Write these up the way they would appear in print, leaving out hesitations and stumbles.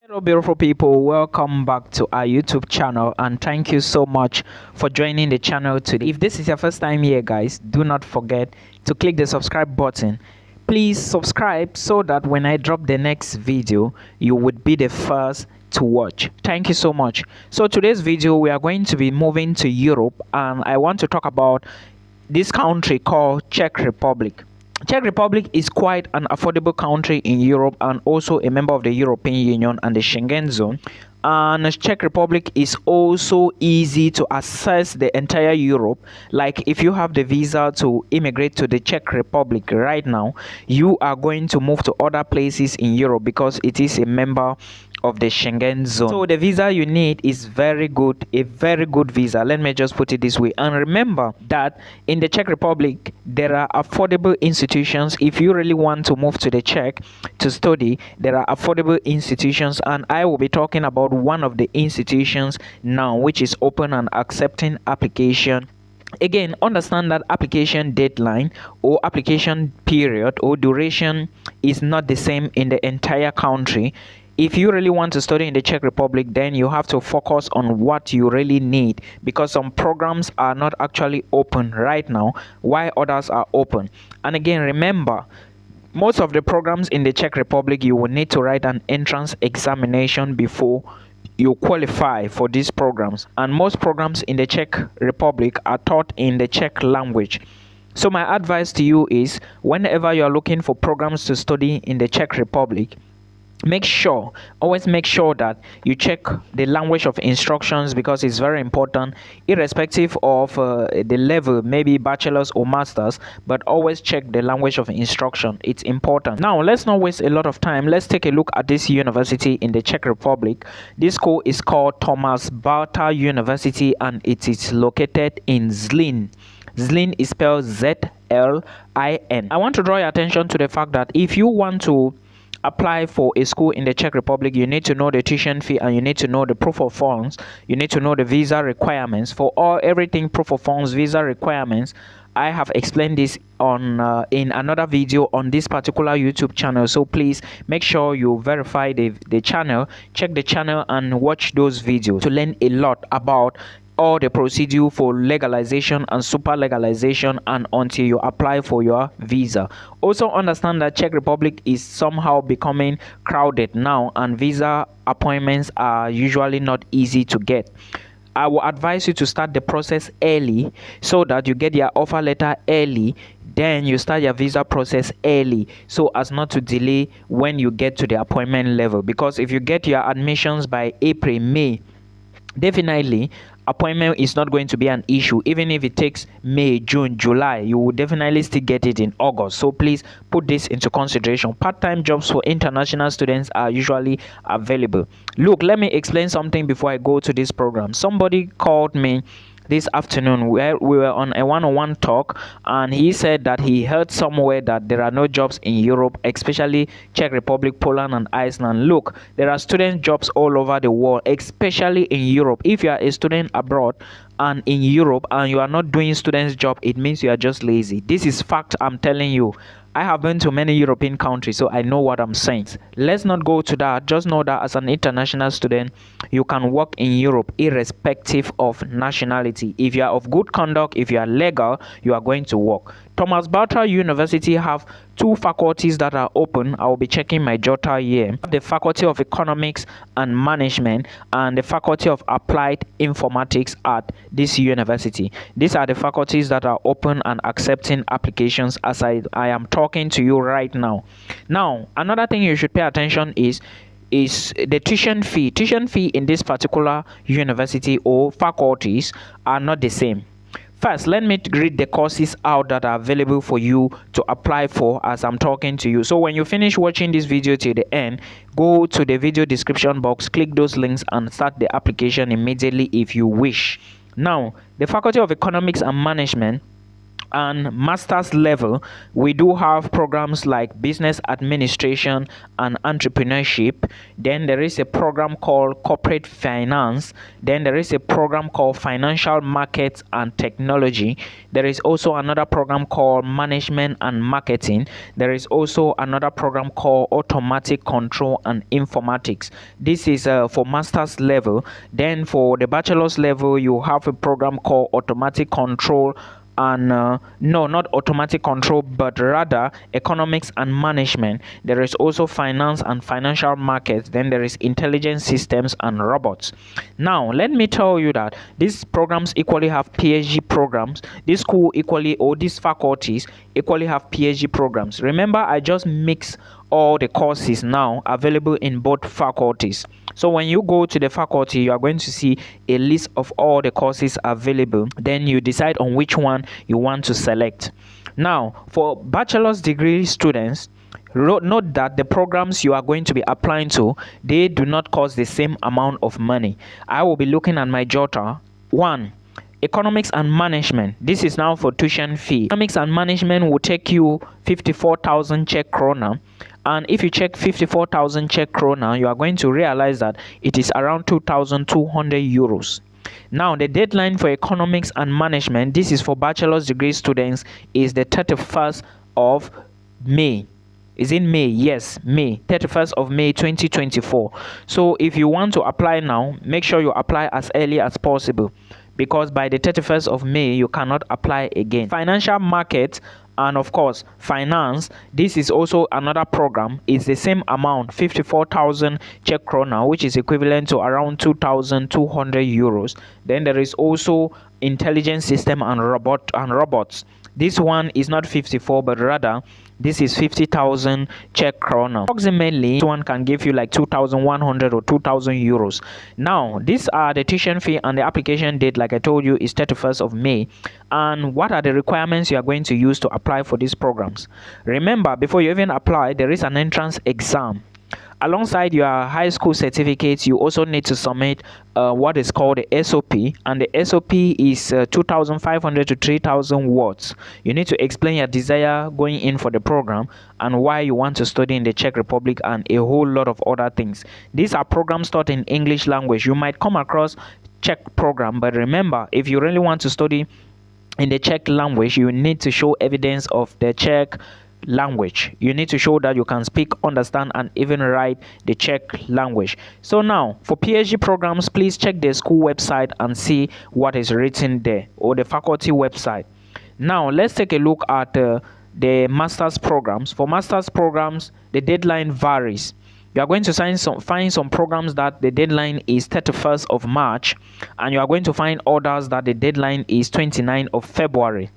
Hello beautiful people, welcome back to our YouTube channel and thank you so much for joining the channel today. If this is your first time here guys, do not forget to click the subscribe button. Please subscribe so that when I drop the next video you would be the first to watch. Thank you so much. So today's video we are going to be moving to Europe and I want to talk about this country called Czech Republic. Czech Republic is quite an affordable country in Europe and also a member of the European Union and the Schengen zone. And Czech Republic is also easy to access the entire Europe. Like if you have the visa to immigrate to the Czech Republic right now, you are going to move to other places in Europe because it is a member of the Schengen zone. So the visa you need is very good, a very good visa. Let me just put it this way. And remember that in the Czech Republic, there are affordable institutions. If you really want to move to the Czech to study, there are affordable institutions. And I will be talking about one of the institutions now, which is open and accepting application. Again, understand that application deadline or application period or duration is not the same in the entire country. If you really want to study in the Czech Republic, then you have to focus on what you really need because some programs are not actually open right now while others are open. And again, remember, most of the programs in the Czech Republic, you will need to write an entrance examination before you qualify for these programs. And most programs in the Czech Republic are taught in the Czech language. So my advice to you is whenever you are looking for programs to study in the Czech Republic, always make sure that you check the language of instructions because it's very important irrespective of the level, maybe bachelor's or master's, but always check the language of instruction. It's important. Now let's not waste a lot of time. Let's take a look at this university in the Czech Republic. This school is called Thomas Bata University and it is located in Zlín. Zlín is spelled Z-L-I-N. I want to draw your attention to the fact that if you want to apply for a school in the Czech Republic, you need to know the tuition fee and you need to know the proof of funds. You need to know the visa requirements. For everything proof of funds, visa requirements, I have explained this on in another video on this particular YouTube channel. So please make sure you verify the channel, check the channel and watch those videos to learn a lot about all the procedure for legalization and super legalization and until you apply for your visa. Also understand that Czech Republic is somehow becoming crowded now and visa appointments are usually not easy to get. I will advise you to start the process early so that you get your offer letter early, then you start your visa process early so as not to delay when you get to the appointment level, because if you get your admissions by April, May, definitely appointment is not going to be an issue. Even if it takes May, June, July, you will definitely still get it in August. So please put this into consideration. Part-time jobs for international students are usually available. Look, let me explain something before I go to this program. Somebody called me this afternoon where we were on a one-on-one talk and he said that he heard somewhere that there are no jobs in Europe, especially Czech Republic, Poland and Iceland. Look, there are student jobs all over the world, especially in Europe. If you are a student abroad and in Europe and you are not doing student's job, it means you are just lazy. This is fact, I'm telling you. I have been to many European countries, so I know what I'm saying. Let's not go to that. Just know that as an international student, you can work in Europe irrespective of nationality. If you are of good conduct, if you are legal, you are going to work. Thomas Bata University have two faculties that are open. I will be checking my jota here. The Faculty of Economics and Management and the Faculty of Applied Informatics at this university. These are the faculties that are open and accepting applications as I am talking to you right now. Now, another thing you should pay attention is the tuition fee. Tuition fee in this particular university or faculties are not the same. First, let me read the courses out that are available for you to apply for as I'm talking to you. So when you finish watching this video till the end, go to the video description box, click those links and start the application immediately if you wish. Now, the Faculty of Economics and Management and master's level, we do have programs like business administration and entrepreneurship. Then there is a program called corporate finance. Then there is a program called financial markets and technology. There is also another program called management and marketing. There is also another program called automatic control and informatics. This is for master's level. Then for the bachelor's level, you have a program called automatic control and no, not automatic control, but rather economics and management. There is also finance and financial markets. Then there is intelligent systems and robots. Now let me tell you that these programs equally have PhD programs. This school equally, or these faculties equally have PhD programs. Remember, I just mix all the courses now available in both faculties. So when you go to the faculty, you are going to see a list of all the courses available. Then you decide on which one you want to select. Now, for bachelor's degree students, note that the programs you are going to be applying to, they do not cost the same amount of money. I will be looking at my jotter. 1. Economics and management. This is now for tuition fee. Economics and management will take you 54,000 Czech krona. And if you check 54,000 Czech krona, you are going to realize that it is around 2,200 euros. Now, the deadline for economics and management, this is for bachelor's degree students, is the 31st of May. Is in May? Yes, May. 31st of May 2024. So if you want to apply now, make sure you apply as early as possible, because by the 31st of May, you cannot apply again. Financial market and of course finance, this is also another program. It's the same amount, 54,000 Czech krona, which is equivalent to around 2,200 euros. Then there is also intelligent system and robots. This one is not 54, but rather this is 50,000 Czech krona. Approximately, this one can give you like 2,100 or 2,000 euros. Now, these are the tuition fee, and the application date, like I told you, is 31st of May. And what are the requirements you are going to use to apply for these programs? Remember, before you even apply, there is an entrance exam. Alongside your high school certificates, you also need to submit what is called the SOP, and the SOP is 2,500 to 3,000 words. You need to explain your desire going in for the program and why you want to study in the Czech Republic and a whole lot of other things. These are programs taught in English language. You might come across Czech program, but remember, if you really want to study in the Czech language, you need to show evidence of the Czech language. You need to show that you can speak, understand, and even write the Czech language. So now, for PhD programs, please check the school website and see what is written there, or the faculty website. Now, let's take a look at the master's programs. For master's programs, the deadline varies. You are going to find some programs that the deadline is 31st of March, and you are going to find others that the deadline is 29th of February.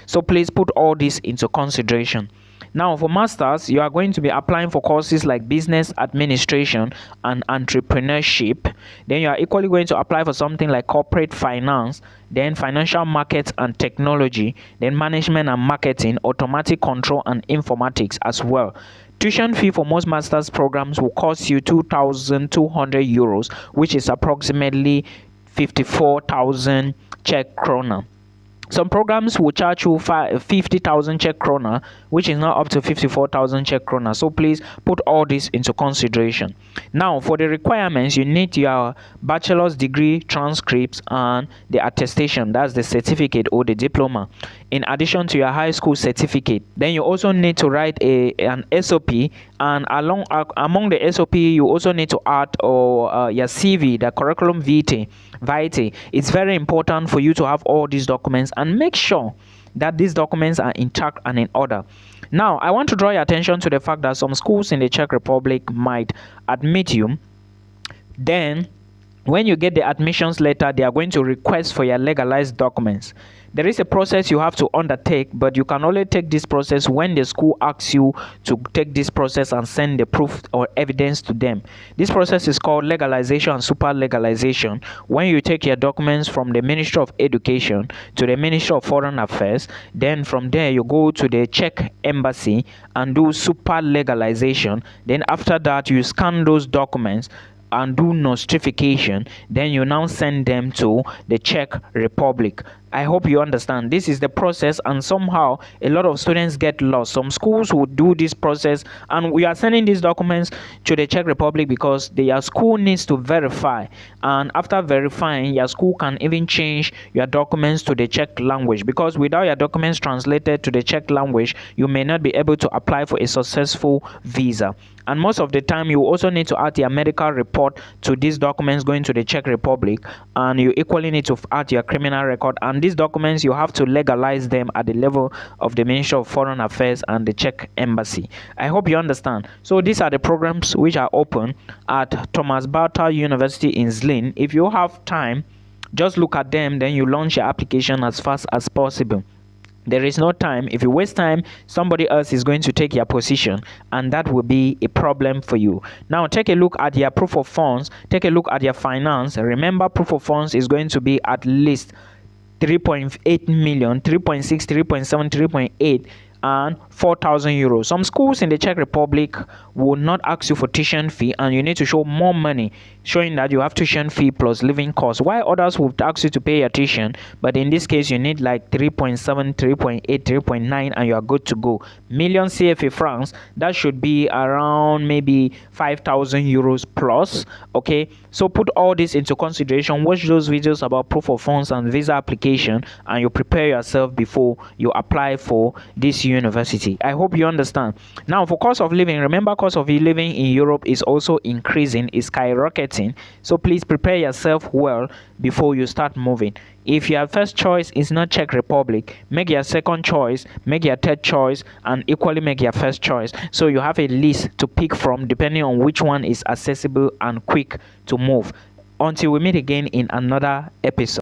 So please put all this into consideration. Now, for masters, you are going to be applying for courses like business administration and entrepreneurship. Then you are equally going to apply for something like corporate finance, then financial markets and technology, then management and marketing, automatic control and informatics as well. Tuition fee for most master's programs will cost you 2,200 euros, which is approximately 54,000 Czech krona. Some programs will charge you 50,000 Czech krona, which is now up to 54,000 Czech krona. So please put all this into consideration. Now, for the requirements, you need your bachelor's degree transcripts and the attestation, that's the certificate or the diploma, in addition to your high school certificate. Then you also need to write an SOP, and among the SOP, you also need to add your CV, the curriculum vitae. It's very important for you to have all these documents and make sure that these documents are intact and in order. Now, I want to draw your attention to the fact that some schools in the Czech Republic might admit you. Then, when you get the admissions letter, they are going to request for your legalized documents. There is a process you have to undertake, but you can only take this process when the school asks you to take this process and send the proof or evidence to them. This process is called legalization and super legalization. When you take your documents from the Ministry of Education to the Ministry of Foreign Affairs, then from there you go to the Czech embassy and do super legalization. Then after that, you scan those documents and do notification, then you now send them to the Czech Republic. I hope you understand. This is the process, and somehow a lot of students get lost. Some schools will do this process, and we are sending these documents to the Czech Republic because their school needs to verify, and after verifying, your school can even change your documents to the Czech language, because without your documents translated to the Czech language, you may not be able to apply for a successful visa. And most of the time, you also need to add your medical report to these documents going to the Czech Republic, and you equally need to add your criminal record. And these documents, you have to legalize them at the level of the Ministry of Foreign Affairs and the Czech Embassy. I hope you understand. So these are the programs which are open at Thomas Bata University in Zlin. If you have time, just look at them, then you launch your application as fast as possible. There is no time. If you waste time, somebody else is going to take your position, and that will be a problem for you. Now, take a look at your proof of funds. Take a look at your finance. Remember, proof of funds is going to be at least 3.8 million, 3.6, 3.7, 3.8, and 4,000 euros. Some schools in the Czech Republic will not ask you for tuition fee, and you need to show more money, showing that you have tuition fee plus living costs, while others will ask you to pay your tuition, but in this case you need like 3.7, 3.8, 3.9, and you are good to go. Million CFA francs, that should be around maybe 5,000 euros plus. Okay, so put all this into consideration. Watch those videos about proof of funds and visa application, and you prepare yourself before you apply for this university. I hope you understand. Now, for cost of living, remember, cost of living in Europe is also increasing, is skyrocketing. So please prepare yourself well before you start moving. If your first choice is not Czech Republic, make your second choice, make your third choice, and equally make your first choice, so you have a list to pick from depending on which one is accessible and quick to move. Until we meet again in another episode.